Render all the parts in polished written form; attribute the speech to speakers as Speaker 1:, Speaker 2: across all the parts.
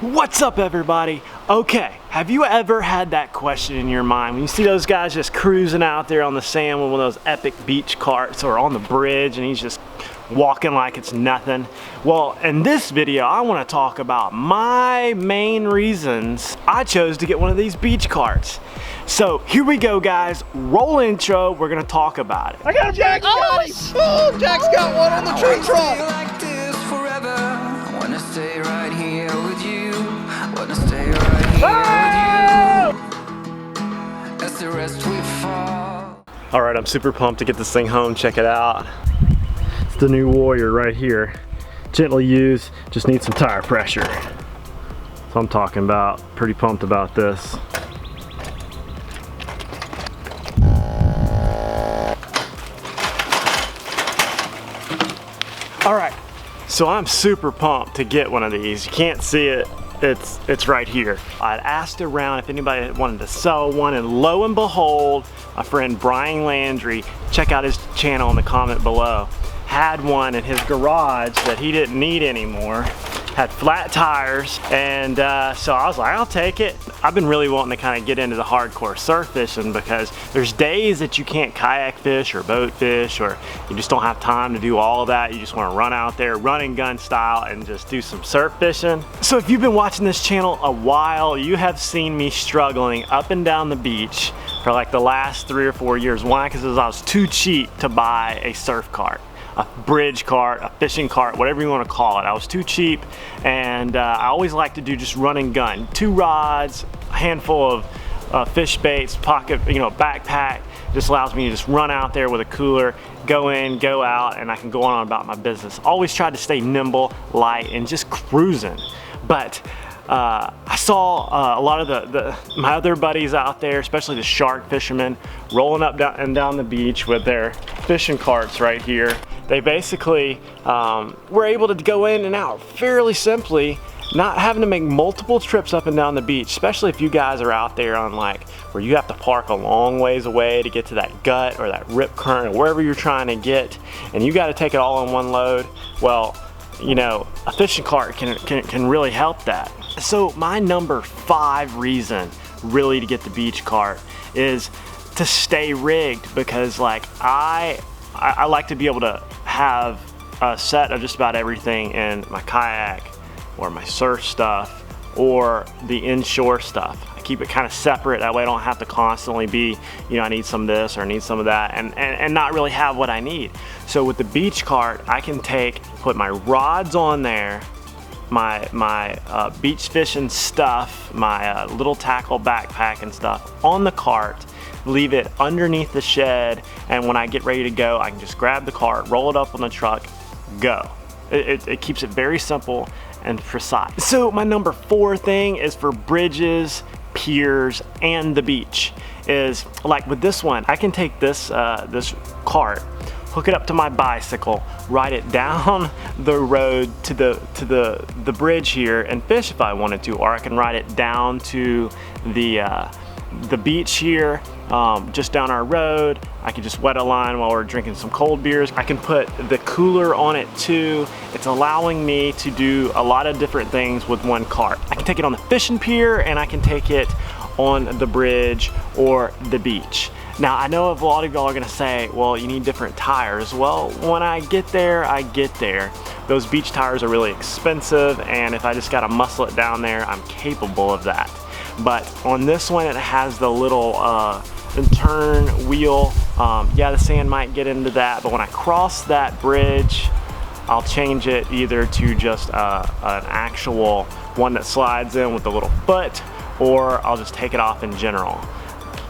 Speaker 1: What's up, everybody? Okay, have you ever had that question in your mind when you see those guys just cruising out there on the sand with one of those epic beach carts or on the bridge and he's just walking like it's nothing? Well, in this video, I want to talk about my main reasons I chose to get one of these beach carts. So here we go, guys. Roll intro. We're gonna talk about it.
Speaker 2: I got Jack. Oh, Jack's got one on the tree trunk.
Speaker 3: Like this forever. I wanna stay right here with you. Wanna stay right here with you. As the rest we fall.
Speaker 1: All right, I'm super pumped to get this thing home. Check it out. It's the new Warrior right here. Gently used. Just needs some tire pressure. So I'm talking about. Pretty pumped about this. All right, so I'm super pumped to get one of these. You can't see it, it's right here. I'd asked around if anybody wanted to sell one, and lo and behold, my friend Brian Landry, check out his channel in the comment below, had one in his garage that he didn't need anymore. Had flat tires, and so I was like, I'll take it. I've been really wanting to kind of get into the hardcore surf fishing because there's days that you can't kayak fish or boat fish, or you just don't have time to do all of that. You just want to run out there, run and gun style, and just do some surf fishing. So if you've been watching this channel a while, you have seen me struggling up and down the beach for like the last 3 or 4 years. Why? Because I was too cheap to buy a surf cart, a bridge cart, a fishing cart, whatever you want to call it. I was too cheap, and I always like to do just run and gun. 2 rods, a handful of fish baits, pocket, backpack. Just allows me to just run out there with a cooler, go in, go out, and I can go on about my business. Always tried to stay nimble, light, and just cruising. But I saw a lot of my other buddies out there, especially the shark fishermen, rolling up and down the beach with their fishing carts right here. They basically were able to go in and out fairly simply, not having to make multiple trips up and down the beach, especially if you guys are out there on like where you have to park a long ways away to get to that gut or that rip current or wherever you're trying to get, and you got to take it all in one load. Well, a fishing cart can really help that. So my number 5 reason really to get the beach cart is to stay rigged, because like I like to be able to have a set of just about everything in my kayak or my surf stuff or the inshore stuff. I keep it kind of separate, that way I don't have to constantly be, I need some of this or I need some of that, and not really have what I need. So with the beach cart, I can put my rods on there, my beach fishing stuff, my little tackle backpack and stuff on the cart, leave it underneath the shed, and when I get ready to go, I can just grab the cart, roll it up on the truck, go. It keeps it very simple and precise. So my number 4 thing is for bridges, piers, and the beach. Is like with this one, I can take this this cart, hook it up to my bicycle, ride it down the road to the bridge here and fish if I wanted to, or I can ride it down to the beach here, just down our road. I can just wet a line while we're drinking some cold beers. I can put the cooler on it too. It's allowing me to do a lot of different things with one cart. I can take it on the fishing pier, and I can take it on the bridge or the beach. Now, I know a lot of y'all are gonna say, well, you need different tires. Well, when I get there, I get there. Those beach tires are really expensive, and if I just gotta muscle it down there, I'm capable of that. But on this one, it has the little turn wheel. Yeah, the sand might get into that, but when I cross that bridge, I'll change it either to just an actual one that slides in with the little foot, or I'll just take it off in general.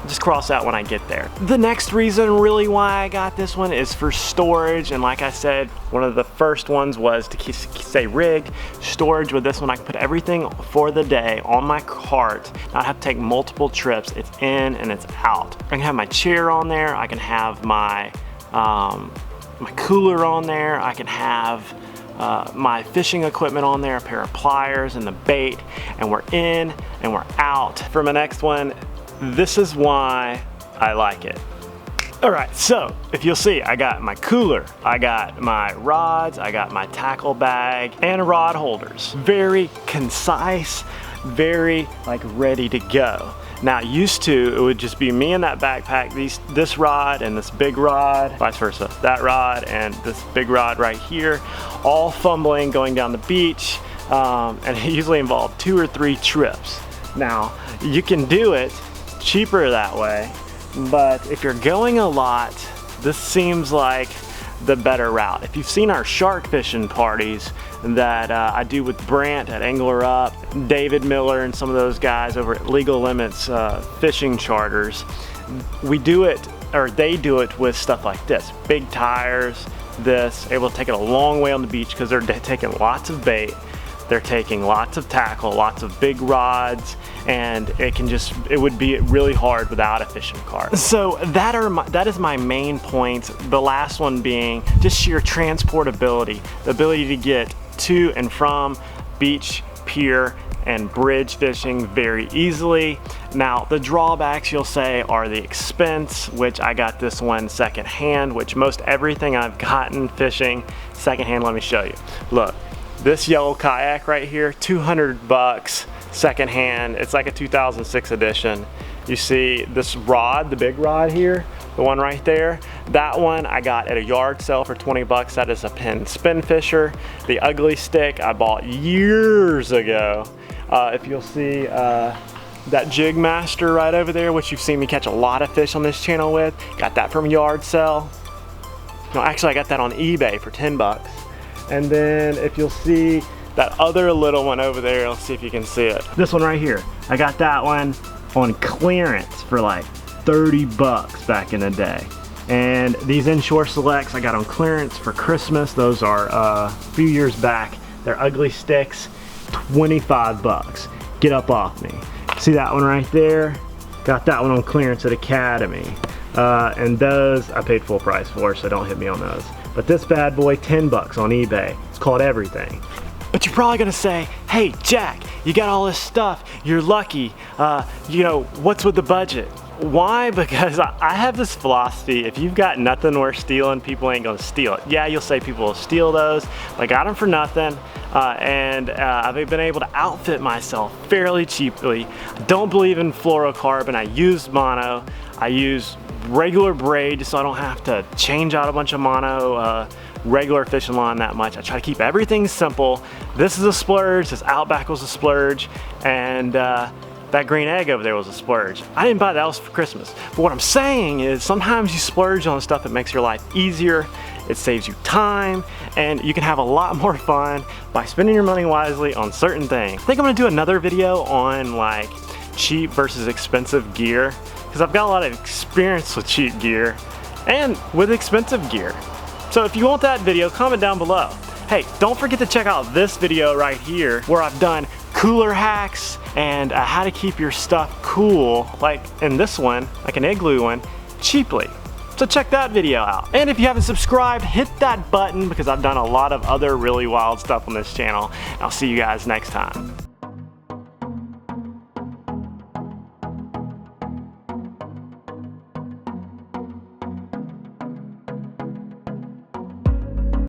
Speaker 1: Just cross that when I get there. The next reason really why I got this one is for storage, and like I said, one of the first ones was to stay rigged. Storage with this one, I can put everything for the day on my cart, not have to take multiple trips. It's in and it's out. I can have my chair on there, I can have my my cooler on there, I can have my fishing equipment on there, a pair of pliers and the bait, and we're in and we're out. For my next one, this is why I like it. All right, so if you'll see, I got my cooler, I got my rods, I got my tackle bag, and rod holders. Very concise, very like ready to go. Now, used to, it would just be me and that backpack, this rod and this big rod, vice versa, that rod and this big rod right here, all fumbling going down the beach, and it usually involved 2 or 3 trips. Now, you can do it cheaper that way, but if you're going a lot, this seems like the better route. If you've seen our shark fishing parties that I do with Brant at Angler Up, David Miller and some of those guys over at Legal Limits Fishing Charters, we do it, or they do it with stuff like this. Big tires, this, able to take it a long way on the beach because they're taking lots of bait. They're taking lots of tackle, lots of big rods, and it would be really hard without a fishing cart. So that is my main point. The last one being just sheer transportability, the ability to get to and from beach, pier, and bridge fishing very easily. Now, the drawbacks you'll say are the expense, which I got this one secondhand, which most everything I've gotten fishing secondhand, let me show you. Look. This yellow kayak right here, 200 bucks secondhand. It's like a 2006 edition. You see this rod, the big rod here, the one right there, that one I got at a yard sale for 20 bucks. That is a Penn Spinfisher. The ugly stick I bought years ago. If you'll see that JigMaster right over there, which you've seen me catch a lot of fish on this channel with, got that from a yard sale. No, actually I got that on eBay for 10 bucks. And then if you'll see that other little one over there, let's see if you can see it. This one right here, I got that one on clearance for like 30 bucks back in the day. And these inshore selects I got on clearance for Christmas. Those are a few years back. They're ugly sticks, 25 bucks. Get up off me. See that one right there? Got that one on clearance at Academy. And those I paid full price for, so don't hit me on those. But this bad boy, 10 bucks on eBay. It's called Everything. But you're probably gonna say, hey Jack, you got all this stuff, you're lucky, you know, what's with the budget? Why? Because I have this philosophy, if you've got nothing worth stealing, people ain't gonna steal it. Yeah, you'll say people will steal those, but I got them for nothing, and I've been able to outfit myself fairly cheaply. I don't believe in fluorocarbon, I use mono, I use regular braid so I don't have to change out a bunch of mono regular fishing line that much. I try to keep everything simple. This is a splurge, this Outback was a splurge, and that green egg over there was a splurge. I didn't buy that for Christmas. But what I'm saying is sometimes you splurge on stuff that makes your life easier, it saves you time, and you can have a lot more fun by spending your money wisely on certain things. I think I'm gonna do another video on like cheap versus expensive gear, because I've got a lot of experience with cheap gear and with expensive gear. So if you want that video, comment down below. Hey, don't forget to check out this video right here where I've done cooler hacks and how to keep your stuff cool, like in this one, like an igloo one, cheaply. So check that video out. And if you haven't subscribed, hit that button because I've done a lot of other really wild stuff on this channel. I'll see you guys next time.